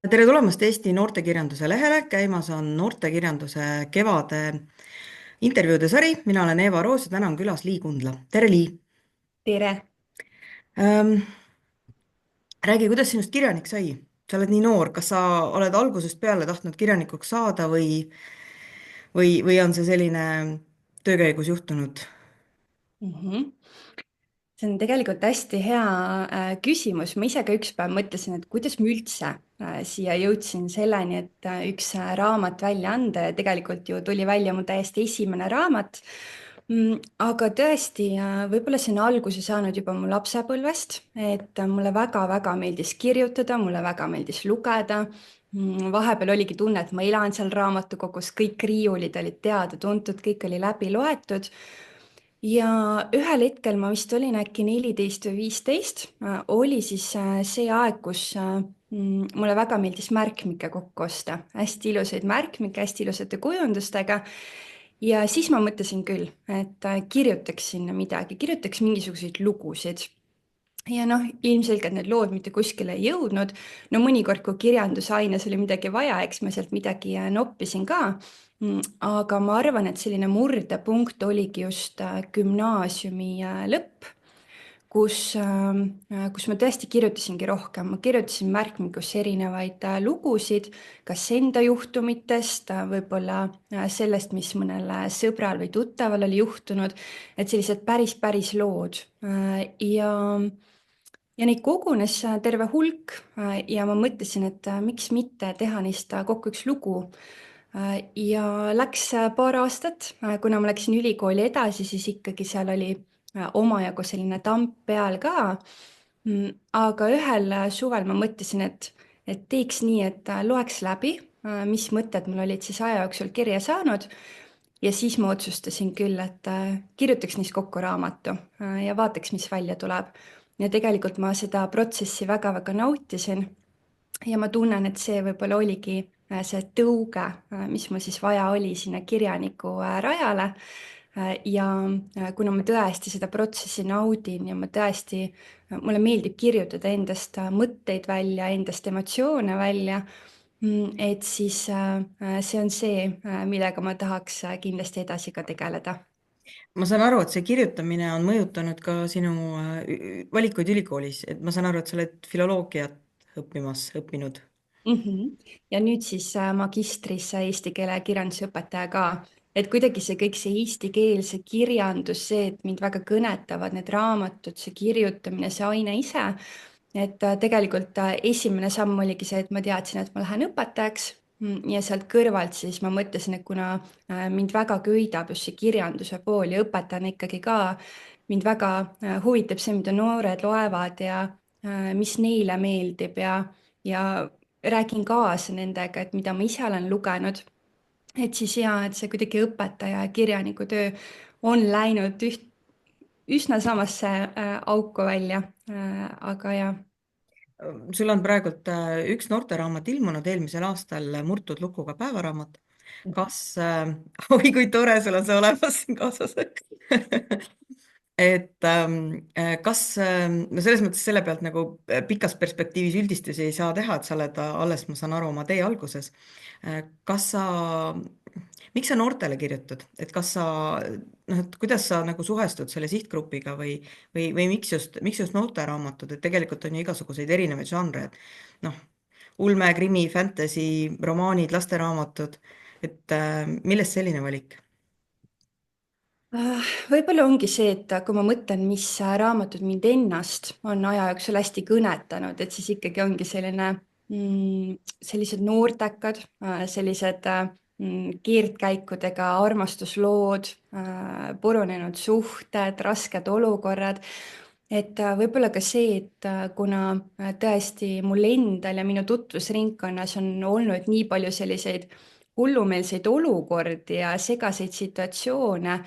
tere tulemast Eesti noortekirjanduse lehele, käimas on noortekirjanduse kevade intervjuude sari, mina olen Eeva Roos ja täna on külas Lii Kundla. tere, Lii! tere! ähm,. Räägi, kuidas sinust kirjanik sai? Sa oled nii noor, kas sa oled algusest peale tahtnud kirjanikuks saada või on see selline töö käigus juhtunud? Mhm. See on tegelikult hästi hea küsimus. Ma ise ka üks päev mõtlesin, et kuidas ma üldse siia jõudsin selleni, et üks raamat välja anda ja tegelikult ju tuli välja mu täiesti esimene raamat. Aga tõesti, võib-olla see on alguse saanud juba mu lapsepõlvest, et mulle väga-väga meeldis kirjutada, mulle väga meeldis lugeda. Vahepeal oligi tunne, et ma elan seal raamatukogus, kõik riiulid olid teada-tuntud, kõik oli läbi loetud. Ja ühel hetkel ma vist olin äkki 14 või 15, oli siis see aeg, kus mulle väga meeldis märkmikke kokku osta. Hästi ilusaid märkmikke, hästi ilusate kujundustega. Ja siis ma mõtlesin küll, et kirjutaks sinna midagi, kirjutaks mingisuguseid lugusid. Ja noh, ilmselgelt need lood mitte kuskile ei jõudnud. No mõnikord, kui kirjandusaines oli midagi vaja, eks ma sealt midagi noppisin ka. Aga ma arvan, et selline murdepunkt oligi just gümnaasiumi lõpp, kus ma tõesti kirjutasingi rohkem. Ma kirjutasin märkmikus erinevaid lugusid, kas enda juhtumitest, võib-olla sellest, mis mõnele sõbral või tuttaval oli juhtunud, et sellised päris lood. Ja neid kogunes terve hulk ja ma mõtlesin, et miks mitte teha neist kokku üks lugu. Ja läks paar aastat, kuna ma läksin ülikooli edasi, siis ikkagi seal oli omajagu selline tamp peal ka. Aga ühel suvel ma mõtlesin, et teeks nii, et loeks läbi, mis mõtted mul olid siis aja jooksul kirja saanud. Ja siis ma otsustasin küll, et kirjutaks neist kokku raamatu ja vaataks, mis välja tuleb. Ja tegelikult ma seda protsessi väga-väga nautisin. Ja ma tunnen, et see võib-olla oligi see tõuge, mis mul siis vaja oli sinna kirjaniku rajale. Ja kuna ma tõesti seda protsessi naudin ja ma tõesti, mulle meeldib kirjutada endast mõtteid välja, endast emotsioone välja, et siis see on see, millega ma tahaks kindlasti edasi ka tegeleda. Ma saan aru, et see kirjutamine on mõjutanud ka sinu valikuid ülikoolis, et ma saan aru, et sa oled filoloogiat õppinud. Ja nüüd siis magistris eesti keele ja kirjanduse õpetaja ka. Et kuidagi see kõik see eesti keel, see kirjandus, see, et mind väga kõnetavad need raamatud, see kirjutamine, see aine ise. Et tegelikult esimene samm oligi see, et ma teadsin, et ma lähen õpetajaks. Ja sealt kõrvalt siis ma mõtlesin, et kuna mind väga köidab just see kirjanduse pool ja õpetajana ikkagi ka, mind väga huvitab see, mida noored loevad ja mis neile meeldib ja räägin kaasa nendega, et mida ma ise olen lugenud. Et siis jaa, et see kuidagi õpetaja ja kirjaniku töö on läinud üsna samasse auku välja, aga jah. Sul on praegult üks noorteraamat ilmunud eelmisel aastal, murtud lukuga päevaraamat. Kas oi kui tore, sul on see olemas siin kaasas et kas, no selles mõttes selle pealt nagu pikas perspektiivis üldistusi ei saa teha, et sa oled alles, ma saan aru, oma tee alguses. Kas sa, miks sa noortele kirjutad, et kas sa, noh, et kuidas sa nagu suhestud selle sihtgrupiga või miks just noorteraamatud, et tegelikult on ju igasuguseid erinevaid žanre, et noh, ulme, krimi, fantasy, romaanid, lasteraamatud, et millest selline valik? Võib-olla ongi see, et kui ma mõtlen, mis raamatud mind ennast on aja jooksul hästi kõnetanud, et siis ikkagi ongi sellised noortekad, sellised keerdkäikudega armastuslood, purunenud suhted, rasked olukorrad. Et võib-olla ka see, et kuna tõesti mul endal ja minu tutvusringkonnas on olnud nii palju selliseid hullumeelseid olukordi ja segaseid situatsioone,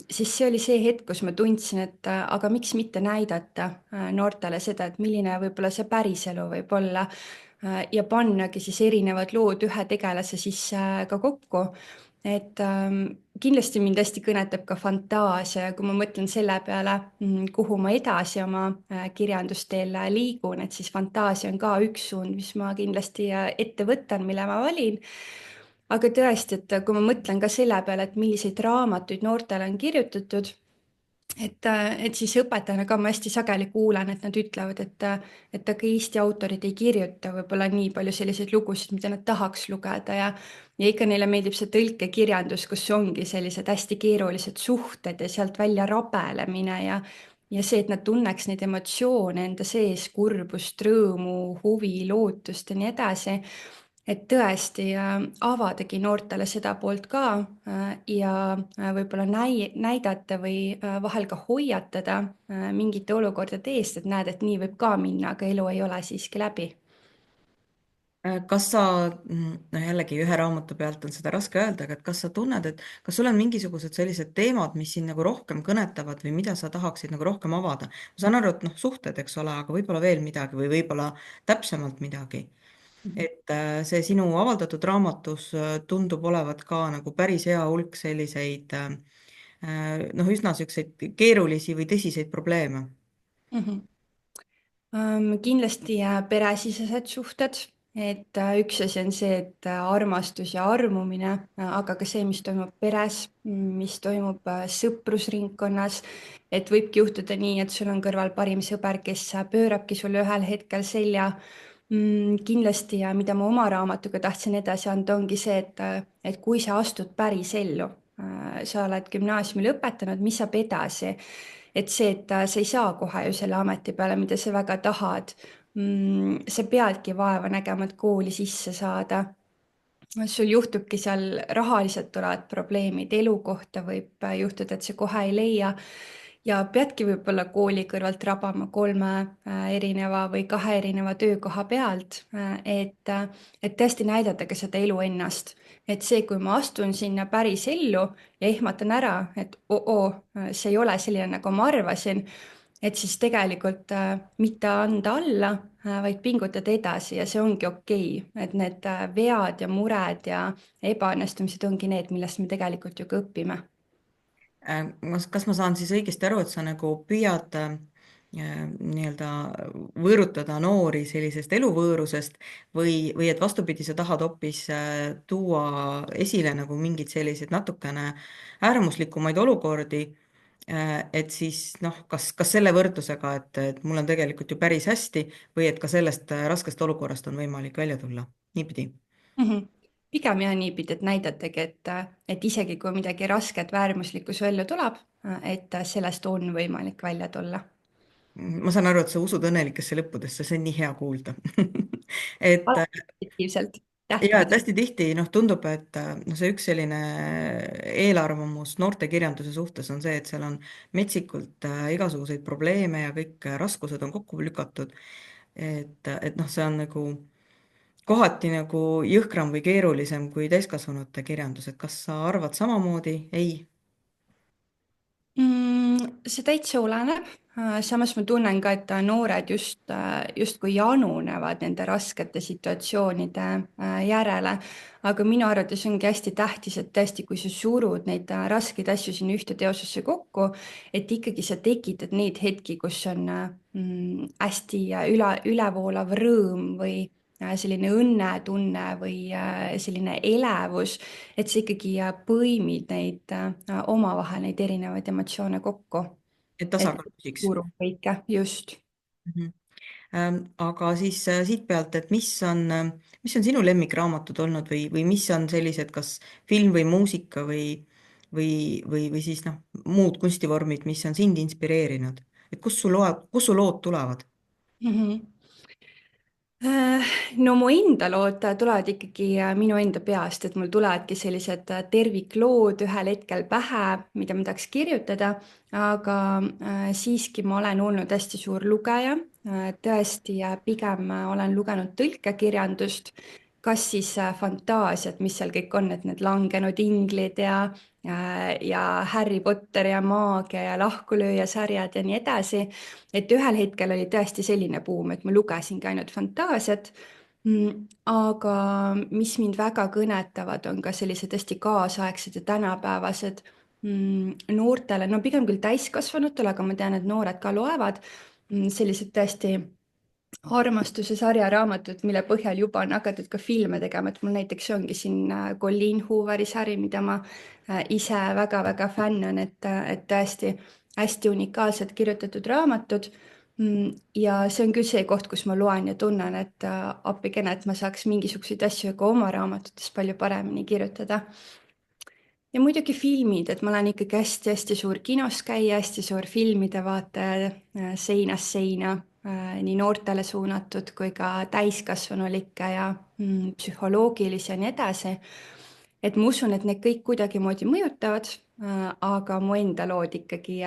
siis see oli see hetk, kus ma tundsin, et aga miks mitte näidata noortele seda, et milline võib-olla see päriselu võib olla ja pannagi siis erinevad lood ühe tegelase sisse ka kokku. et kindlasti mind hästi kõnetab ka fantaasia ja kui ma mõtlen selle peale, kuhu ma edasi oma kirjandusteel liigun, et siis fantaasia on ka üks suund, mis ma kindlasti ette võtan, mille ma valin. aga tõesti, et kui ma mõtlen ka selle peale, et milliseid raamatuid noortele on kirjutatud, et siis õpetajana ka ma hästi sageli kuulen, et nad ütlevad, et aga Eesti autorid ei kirjuta võib-olla nii palju selliseid lugusid, mida nad tahaks lugeda ja ikka neile meeldib see tõlkekirjandus, kus ongi sellised hästi keerulised suhted ja sealt välja rabelemine ja see, et nad tunneks neid emotsioone enda sees, kurbust, rõõmu, huvi, lootust ja nii edasi et tõesti avadagi noortele seda poolt ka ja võib-olla näidata või vahel ka hoiatada mingite olukordade eest, et näed, et nii võib ka minna, aga elu ei ole siiski läbi. Kas sa, noh jällegi ühe raamatu pealt on seda raske öelda, aga et kas sa tunned, et kas sul on mingisugused sellised teemad, mis sind nagu rohkem kõnetavad või mida sa tahaksid nagu rohkem avada? ma saan aru, et noh, suhted, eks ole, aga võib-olla veel midagi või võib-olla täpsemalt midagi. Mhm. et see sinu avaldatud raamatus tundub olevat ka nagu päris hea hulk selliseid noh, üsna niisuguseid keerulisi või tõsiseid probleeme. Mhm. Kindlasti peresisesed suhted, et üks asi on see, et armastus ja armumine, aga ka see, mis toimub peres, mis toimub sõprusringkonnas, et võibki juhtuda nii, et sul on kõrval parim sõber, kes pöörabki sulle ühel hetkel selja. Kindlasti ja mida ma oma raamatuga tahtsin edasi anda, ongi see, et kui sa astud päris ellu, sa oled gümnaasiumi lõpetanud, mis saab edasi et see, et sa ei saa kohe ju selle ameti peale, mida sa väga tahad. Sa peadki vaeva nägema, et kooli sisse saada. sul juhtubki seal rahaliselt tulevad probleemid, elukohta võib juhtuda, et sa kohe ei leia ja peadki võib-olla kooli kõrvalt rabama 3 erineva või 2 erineva töökoha pealt, et tõesti näidata ka seda elu ennast. et see, kui ma astun sinna päris ellu ja ehmatan ära, et oo, see ei ole selline, nagu ma arvasin, et siis tegelikult mitte anda alla, vaid pingutada edasi ja see ongi okei, et need vead ja mured ja ebaõnnestumised ongi need, millest me tegelikult ju ka õpime. Kas ma saan siis õigesti aru, et sa nagu püüad nii-öelda võõrutada noori sellisest eluvõõrusest või et vastupidi, sa tahad hoopis tuua esile nagu mingeid selliseid natukene äärmuslikumaid olukordi, et siis noh, kas selle võrdlusega, et mul on tegelikult ju päris hästi või et ka sellest raskest olukorrast on võimalik välja tulla, niipidi? Mhm. pigem jah niipidi, et näidatagi, et isegi kui midagi rasket väärmuslikku su ellu tuleb, et sellest on võimalik välja tulla. Ma saan aru, et sa usud õnnelikesse lõppudesse, see on nii hea kuulda. et alati positiivselt, ja, et tähtpidi. hästi tihti noh, tundub, et noh, see üks selline eelarvamus noortekirjanduse suhtes on see, et seal on metsikult igasuguseid probleeme ja kõik raskused on kokku lükatud. et noh, see on nagu kohati nagu jõhkram või keerulisem kui täiskasvanute kirjandus, et kas sa arvad samamoodi? ei? See täitsa oleneb. Samas ma tunnen ka, et noored justkui janunevad nende raskete situatsioonide järele. aga minu arvates ongi hästi tähtis, et tõesti, kui sa surud neid raskeid asju sinna ühte teosesse kokku, et ikkagi sa tekitad neid hetki, kus on hästi ülevoolav rõõm või selline õnnetunne või selline elevus et sa ikkagi põimid neid omavahel neid erinevaid emotsioone kokku, et et tasakaal püsiks. surub kõike, just. Mhm. Aga siis siit pealt, et mis on sinu lemmikraamatud olnud või mis on sellised, kas film või muusika või siis noh, muud kunstivormid, mis on sind inspireerinud, et kust su lood tulevad? Mhm. No mu enda lood tulevad ikkagi minu enda peast, et mul tulevadki sellised terviklood ühel hetkel pähe, mida ma tahaks kirjutada, aga siiski ma olen olnud hästi suur lugeja. tõesti, pigem olen lugenud tõlkekirjandust, kas siis fantaasiat, mis seal kõik on, et need langenud inglid ja Harry Potter ja maagia ja lahkulööjasarjad ja nii edasi et ühel hetkel oli tõesti selline buum, et ma lugesingi ainult fantaasiat Aga mis mind väga kõnetavad, on ka sellised hästi kaasaegsed ja tänapäevased noortele, no pigem küll täiskasvanutele, aga ma tean, et noored ka loevad, sellised tõesti armastuse sarjaraamatud, mille põhjal juba on hakatud ka filme tegema, et mul näiteks ongi siin Colleen Hooveri sari, mida ma ise väga-väga fänn on, et tõesti hästi unikaalselt kirjutatud raamatud. Ja see on küll see koht, kus ma loen ja tunnen, et appikene, et ma saaks mingisuguseid asju ka oma raamatutes palju paremini kirjutada. Ja muidugi filmid, et ma olen ikkagi hästi-hästi suur kinos käija, hästi suur filmide vaataja, seinast seina, nii noortele suunatud kui ka täiskasvanulikke ja psühholoogilisi ja nii edasi. Et ma usun, et need kõik kuidagimoodi mõjutavad, aga mu enda lood ikkagi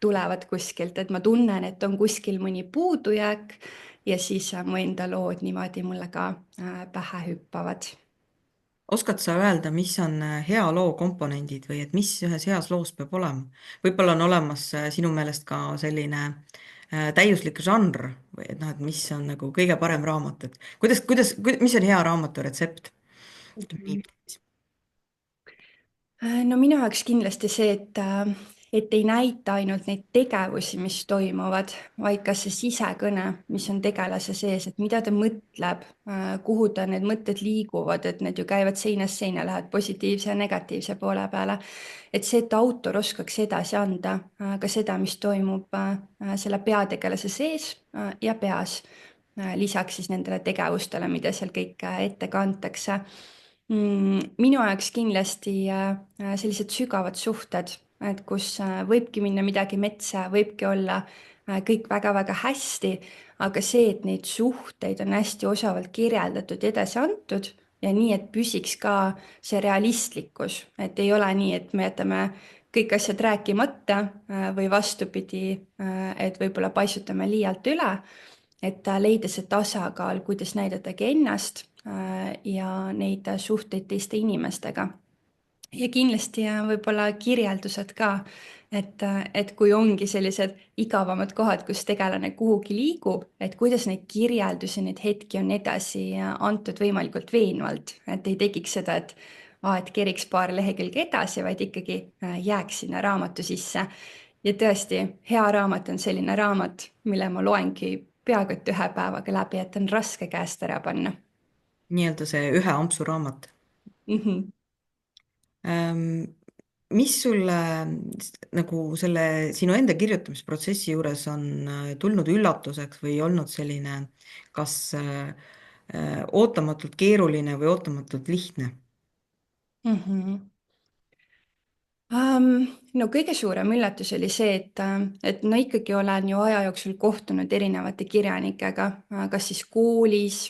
tulevad kuskilt, et ma tunnen, et on kuskil mõni puudujääk ja siis mu enda lood niimoodi mulle ka pähe hüppavad. Oskad sa öelda, mis on hea loo komponendid või et mis ühes heas loos peab olema? võib-olla on olemas sinu meelest ka selline täiuslik žanr või et noh, et mis on nagu kõige parem raamat, et mis on hea raamatu retsept? ütleme Mhm. niiviisi. No minu jaoks kindlasti see, et ei näita ainult neid tegevusi, mis toimuvad, vaid ka see sisekõne, mis on tegelase sees, et mida ta mõtleb, kuhu ta need mõtted liiguvad, et need ju käivad seinast seina, lähevad positiivse ja negatiivse poole peale. Et see, et autor oskaks edasi anda ka seda, mis toimub selle peategelase sees ja peas, lisaks siis nendele tegevustele, mida seal kõik ette kantakse. Minu jaoks kindlasti sellised sügavad suhted, et kus võibki minna midagi metsa, võibki olla kõik väga-väga hästi, aga see, et neid suhteid on hästi osavalt kirjeldatud ja edasi antud ja nii, et püsiks ka see realistlikkus, et ei ole nii, et me jätame kõik asjad rääkimata või vastupidi, et võib-olla paisutame liialt üle, et leida see tasakaal, kuidas näidatagi ennast ja neid suhteid teiste inimestega. Ja kindlasti võib-olla kirjeldused ka, et kui ongi sellised igavamad kohad, kus tegelane kuhugi liigub, et kuidas neid kirjeldusi, neid hetki on edasi antud võimalikult veenvalt, et ei tekiks seda, et keriks paar lehekülge edasi, vaid ikkagi jääks sinna raamatu sisse. Ja tõesti, hea raamat on selline raamat, mille ma loengi peaaegu et ühe päevaga läbi, et on raske käest ära panna. nii-öelda see ühe ampsu raamat. Mhm. Ähm, mis sulle nagu selle sinu enda kirjutamisprotsessi juures on tulnud üllatuseks või olnud selline kas ootamatult keeruline või ootamatult lihtne? Mhm. No kõige suurem üllatus oli see, et no ikkagi olen ju aja jooksul kohtunud erinevate kirjanikega, kas siis koolis,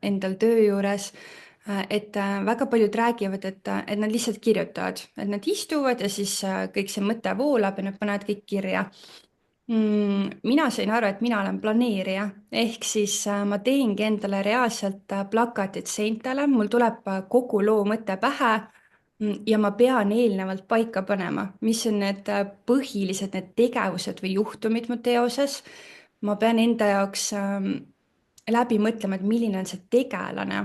endal töö juures, et väga paljud räägivad, et nad lihtsalt kirjutavad, et nad istuvad ja siis kõik see mõte voolab ja nad panevad kõik kirja. Mina sain aru, et mina olen planeerija, ehk siis ma teengi endale reaalselt plakatid seintele, mul tuleb kogu loo mõte pähe ja ma pean eelnevalt paika panema, mis on need põhilised need tegevused või juhtumid mu teoses. Ma pean enda jaoks läbi mõtlema, et milline on see tegelane,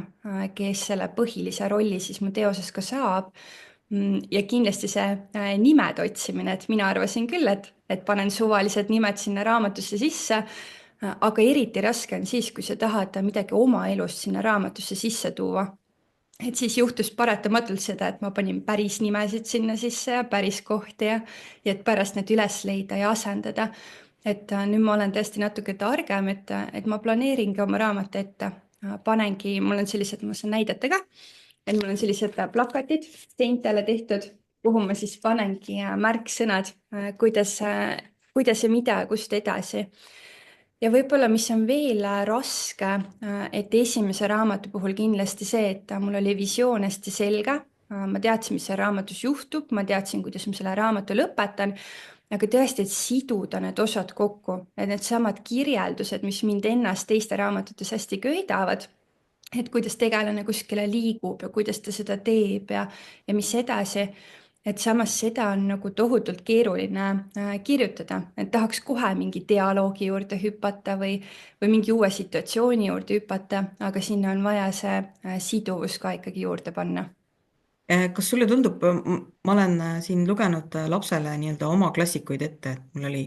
kes selle põhilise rolli siis mu teoses ka saab. Ja kindlasti see nimede otsimine, et mina arvasin küll, et panen suvalised nimed sinna raamatusse sisse, aga eriti raske on siis, kui sa tahad midagi oma elust sinna raamatusse sisse tuua. Et siis juhtus paratamatult seda, et ma panin päris nimesid sinna sisse ja päris kohti ja et pärast need üles leida ja asendada. Et nüüd ma olen tõesti natuke targem, et ma planeeringi oma raamatu ette. Panengi, mul on sellised, ma saan näidata ka, et mul on sellised plakatid seintele tehtud, kuhu ma siis panengi märksõnad, kuidas ja mida ja kust edasi. Ja võib-olla, mis on veel raske, et esimese raamatu puhul kindlasti see, et mul oli visioon hästi selge. Ma teadsin, mis seal raamatus juhtub, ma teadsin, kuidas ma selle raamatu lõpetan, aga tõesti, et siduda need osad kokku, et needsamad kirjeldused, mis mind ennast teiste raamatutes hästi köidavad, et kuidas tegelane kuskile liigub ja kuidas ta seda teeb ja mis edasi. et samas seda on nagu tohutult keeruline kirjutada, et tahaks kohe mingi dialoogi juurde hüpata või mingi uue situatsiooni juurde hüpata, aga sinna on vaja see siduvus ka ikkagi juurde panna. Kas sulle tundub, ma olen siin lugenud lapsele nii-öelda oma klassikuid ette, et mul oli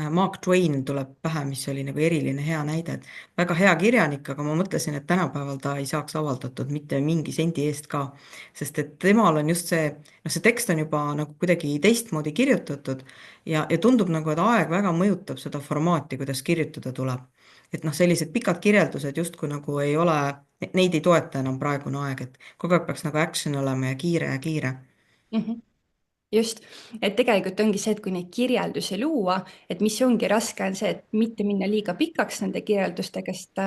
Mark Twain tuleb pähe, mis oli nagu eriline hea näide, et väga hea kirjanik, aga ma mõtlesin, et tänapäeval ta ei saaks avaldatud mitte mingi sendi eest ka, sest et temal on just see, noh, see tekst on juba nagu kuidagi teistmoodi kirjutatud ja tundub nagu, et aeg väga mõjutab seda formaati, kuidas kirjutada tuleb. Et noh, sellised pikad kirjeldused justkui nagu ei ole, neid ei toeta enam praegune aeg, et kogu aeg peaks nagu action olema ja kiire. Mhm. Just, et tegelikult ongi see, et kui neid kirjeldusi luua, et mis ongi raske, on see, et mitte minna liiga pikaks nende kirjeldustega, sest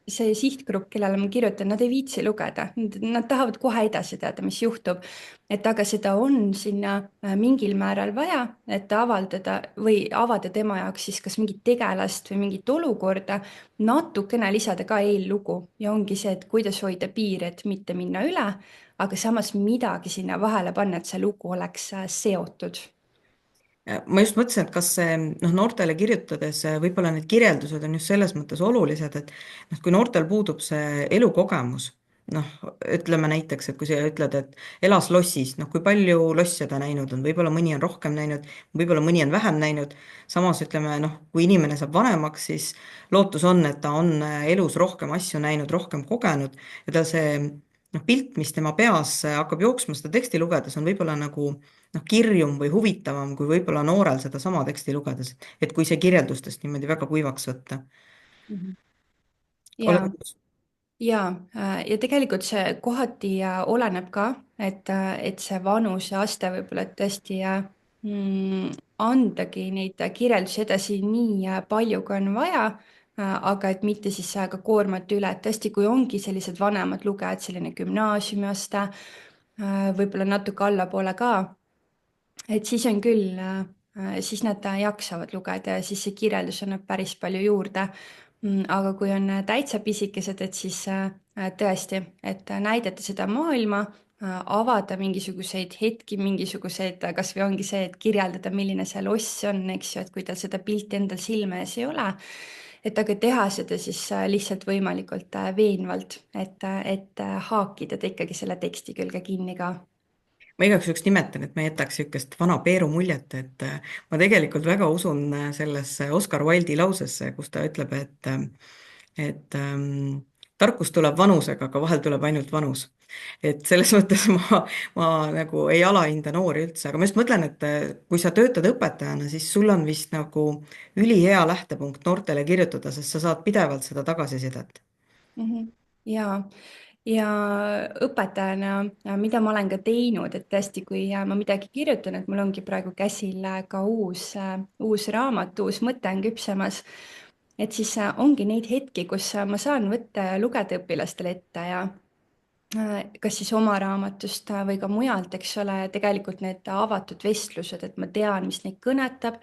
see sihtgrupp, kellele ma kirjutan, nad ei viitsi lugeda, nad tahavad kohe edasi teada, mis juhtub. et aga seda on sinna mingil määral vaja, et avaldada või avada tema jaoks siis kas mingit tegelast või mingit olukorda, natukene lisada ka eellugu ja ongi see, et kuidas hoida piiri, et mitte minna üle, aga samas midagi sinna vahele panna, et see lugu oleks seotud. Ma just mõtlesin, et kas see, noh, noortele kirjutades võib-olla need kirjeldused on just selles mõttes olulised, et noh, kui noortel puudub see elukogemus, noh, ütleme näiteks, et kui sa ütled, et elas lossis, noh, kui palju losse ta näinud on, võib-olla mõni on rohkem näinud, võib-olla mõni on vähem näinud, samas ütleme, noh, kui inimene saab vanemaks, siis lootus on, et ta on elus rohkem asju näinud, rohkem kogenud ja ta see, noh, pilt, mis tema peas hakkab jooksma seda teksti lugedes, on võib-olla nagu noh, kirjum või huvitavam kui võib-olla noorel sedasama teksti lugedes, et kui see kirjeldustest niimoodi väga kuivaks võtta. Mhm. oled ja, nõus? ja tegelikult see kohati oleneb ka, et see vanuseaste võib-olla, et tõesti andagi neid kirjeldusi edasi nii palju, kui on vaja, aga et mitte siis ka koormata üle, et tõesti, kui ongi sellised vanemad lugejad, selline gümnaasiumiaste, võib-olla natuke allapoole ka, et siis on küll, siis nad jaksavad lugeda ja siis see kirjeldus annab päris palju juurde. Aga kui on täitsa pisikesed, et siis tõesti, et näidata seda maailma, avada mingisuguseid hetki, mingisuguseid, kas või ongi see, et kirjeldada, milline see loss on, eks ju, et kui tal seda pilti endal silme ees ei ole, et aga teha seda siis lihtsalt võimalikult veenvalt, et haakida ta ikkagi selle teksti külge kinni ka. Ma igaks juhuks nimetan, et ma ei jätaks niisugust vana Peeru muljet, et ma tegelikult väga usun sellesse Oscar Wilde'i lausesse, kus ta ütleb, et tarkus tuleb vanusega, aga vahel tuleb ainult vanus. Et selles mõttes ma nagu ei alahinda noori üldse, aga ma just mõtlen, et kui sa töötad õpetajana, siis sul on vist nagu ülihea lähtepunkt noortele kirjutada, sest sa saad pidevalt seda tagasisidet. Mhm. ja, ja õpetajana, mida ma olen ka teinud, et tõesti, kui ma midagi kirjutan, et mul ongi praegu käsil ka uus raamat, uus mõte on küpsemas, et siis ongi neid hetki, kus ma saan võtta ja lugeda õpilastele ette ja kas siis oma raamatust või ka mujalt, eks ole, tegelikult need avatud vestlused, et ma tean, mis neid kõnetab.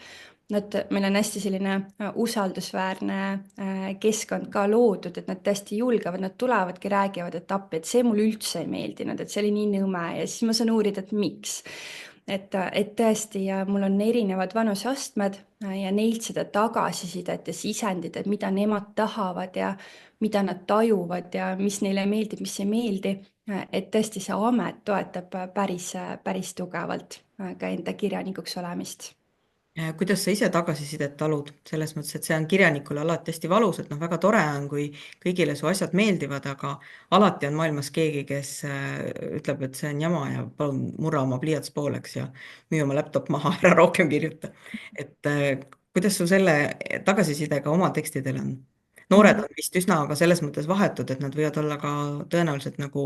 Meil on hästi selline usaldusväärne keskkond ka loodud, et nad tõesti julgevad, nad tulevadki, räägivad, et appi, et see mulle üldse ei meeldinud, et see oli nii nõme ja siis ma saan uurida, et miks. et tõesti ja mul on erinevad vanuseastmed ja neilt seda tagasisidet ja sisendit, et mida nemad tahavad ja mida nad tajuvad ja mis neile meeldib, mis ei meeldi. et tõesti see amet toetab päris tugevalt ka enda kirjanikuks olemist. Kuidas sa ise tagasisidet talud, selles mõttes, et see on kirjanikule alati hästi valus, et noh, väga tore on, kui kõigile su asjad meeldivad, aga alati on maailmas keegi, kes ütleb, et see on jama ja palun murra oma pliiats pooleks ja müü oma laptop maha, ära rohkem kirjuta. et kuidas sul selle tagasisidega oma tekstidel on? noored Mhm. on vist üsna ka selles mõttes vahetud, et nad võivad olla ka tõenäoliselt nagu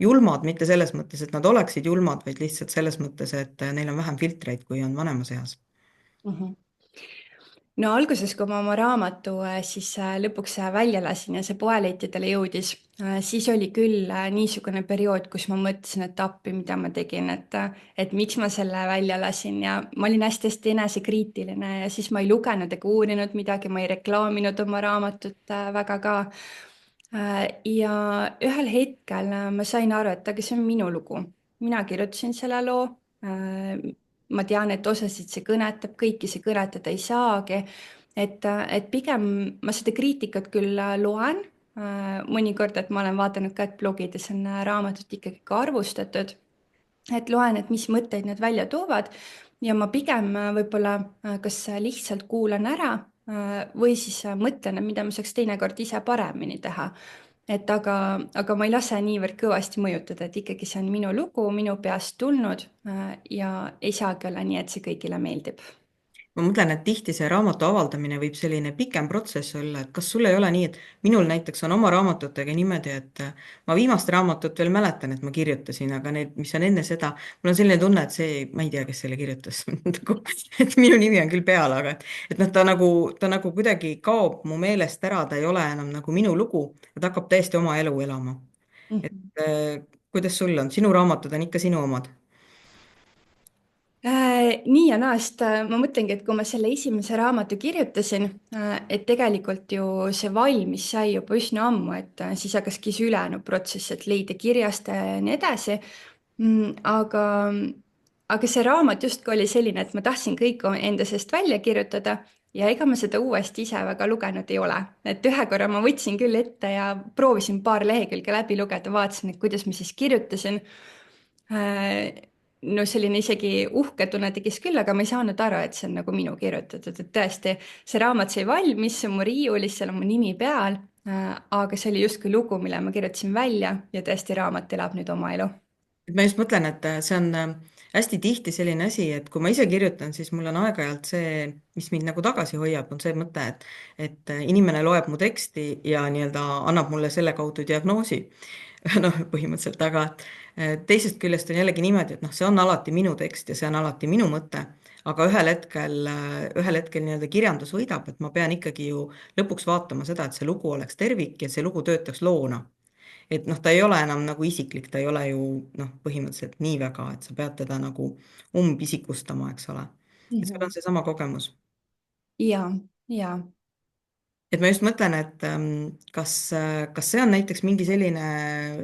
julmad, mitte selles mõttes, et nad oleksid julmad, vaid lihtsalt selles mõttes, et neil on vähem filtreid, kui on vanemas eas. Mhm. no alguses, kui ma oma raamatu siis lõpuks välja lasin ja see poelettidele jõudis, siis oli küll niisugune periood, kus ma mõtlesin, et appi, mida ma tegin, et miks ma selle välja lasin ja ma olin hästi-hästi enesekriitiline ja siis ma ei lugenud ega uurinud midagi, ma ei reklaaminud oma raamatut väga ka. ja ühel hetkel ma sain aru, et aga see on minu lugu, mina kirjutasin selle loo ma tean, et osasid see kõnetab, kõiki see kõnetada ei saagi. et pigem ma seda kriitikat küll loen mõnikord, et ma olen vaadanud ka, et blogides on raamatut ikkagi ka arvustatud, et loen, et mis mõtteid need välja toovad ja ma pigem võib-olla kas lihtsalt kuulan ära või siis mõtlen, et mida ma saaks teinekord ise paremini teha. aga ma ei lase niivõrd kõvasti mõjutada, et ikkagi see on minu lugu, minu peast tulnud ja ei saagi olla nii, et see kõigile meeldib. ma mõtlen, et tihti see raamatu avaldamine võib selline pikem protsess olla, et kas sul ei ole nii, et minul näiteks on oma raamatutega niimoodi, et ma viimast raamatut veel mäletan, et ma kirjutasin, aga need, mis on enne seda, mul on selline tunne, et see, ma ei tea, kes selle kirjutas nagu, et minu nimi on küll peal, aga et noh, ta nagu kuidagi kaob mu meelest ära, ta ei ole enam nagu minu lugu ja ta hakkab täiesti oma elu elama. Et Mhm. kuidas sul on, sinu raamatud on ikka sinu omad? Nii ja naast, ma mõtlengi, et kui ma selle esimese raamatu kirjutasin, et tegelikult ju see valmis sai juba üsna ammu, et siis hakkaski see ülejäänud protsess, et leida kirjastaja ja nii edasi. Aga see raamat justkui oli selline, et ma tahtsin kõik enda seest välja kirjutada ja ega ma seda uuesti ise väga lugenud ei ole. et ühe korra ma võtsin küll ette ja proovisin paar lehekülge läbi lugeda, vaatasin, et kuidas ma siis kirjutasin. No selline isegi uhke tunne tekkis küll, aga ma ei saanud aru, et see on nagu minu kirjutatud, et tõesti, see raamat sai valmis, see on mu riiulis, seal on mu nimi peal, aga see oli justkui lugu, mille ma kirjutasin välja ja tõesti, raamat elab nüüd oma elu. et ma just mõtlen, et see on hästi tihti selline asi, et kui ma ise kirjutan, siis mul on aeg-ajalt see, mis mind nagu tagasi hoiab, on see mõte, et inimene loeb mu teksti ja nii-öelda annab mulle selle kaudu diagnoosi. noh, põhimõtteliselt, aga teisest küljest on jällegi niimoodi, et noh, see on alati minu tekst ja see on alati minu mõte, aga ühel hetkel nii-öelda kirjandus võidab, et ma pean ikkagi ju lõpuks vaatama seda, et see lugu oleks tervik ja see lugu töötaks loona. Et noh, ta ei ole enam nagu isiklik, ta ei ole ju noh, põhimõtteliselt nii väga, et sa pead teda nagu umbisikustama, eks ole. et sul on Mhm. seesama kogemus. ja, ja. Et ma just mõtlen, et kas see on näiteks mingi selline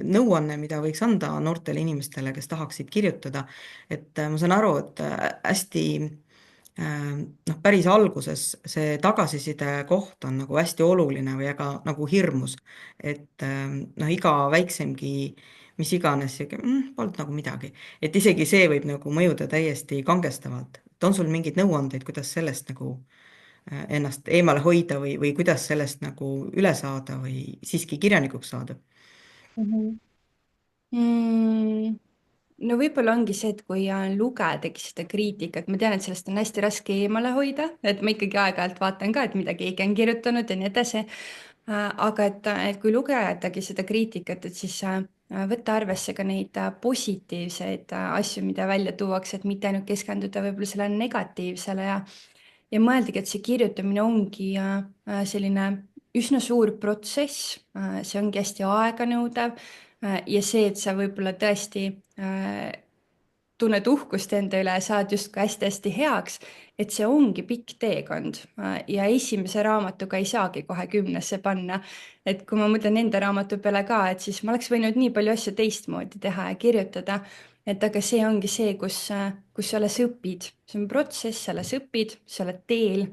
nõuanne, mida võiks anda noortele inimestele, kes tahaksid kirjutada. et ma saan aru, et hästi noh, päris alguses see tagasiside koht on nagu hästi oluline või väga nagu hirmus. et noh, iga väiksemgi, mis iganes, sihuke polnud nagu midagi. Et isegi see võib nagu mõjuda täiesti kangestavalt. et on sul mingeid nõuandeid, kuidas sellest nagu ennast eemale hoida või kuidas sellest nagu üle saada või siiski kirjanikuks saada? Mhm. Mm, no võib-olla ongi see, et kui lugedagi seda kriitikat, ma tean, et sellest on hästi raske eemale hoida, et ma ikkagi aeg-ajalt vaatan ka, et mida keegi on kirjutanud ja nii edasi. aga et kui lugedagi seda kriitikat, et siis võtta arvesse ka neid positiivseid asju, mida välja tuuakse, et mitte ainult keskenduda võib-olla sellele negatiivsele ja mõeldagi, et see kirjutamine ongi selline üsna suur protsess, see ongi hästi aeganõudev ja see, et sa võib-olla tõesti tunned uhkust enda üle, saad justkui hästi-hästi heaks, et see ongi pikk teekond ja esimese raamatuga ei saagi kohe 10-sse panna. et kui ma mõtlen enda raamatu peale ka, et siis ma oleks võinud nii palju asju teistmoodi teha ja kirjutada, et aga see ongi see, kus sa alles õpid, see on protsess, sa alles õpid, sa oled teel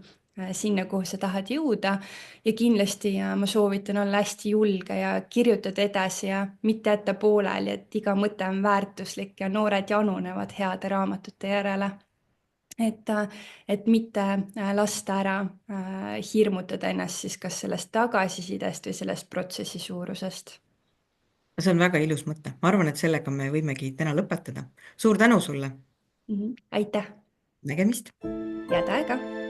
sinna, kuhu sa tahad jõuda ja kindlasti ma soovitan olla hästi julge ja kirjutada edasi ja mitte jätta pooleli, et iga mõte on väärtuslik ja noored janunevad heade raamatute järele. et mitte lasta ära hirmutada ennast siis kas sellest tagasisidest või sellest protsessi suurusest. see on väga ilus mõte, ma arvan, et sellega me võimegi täna lõpetada. suur tänu sulle, Aitäh, nägemist! head aega!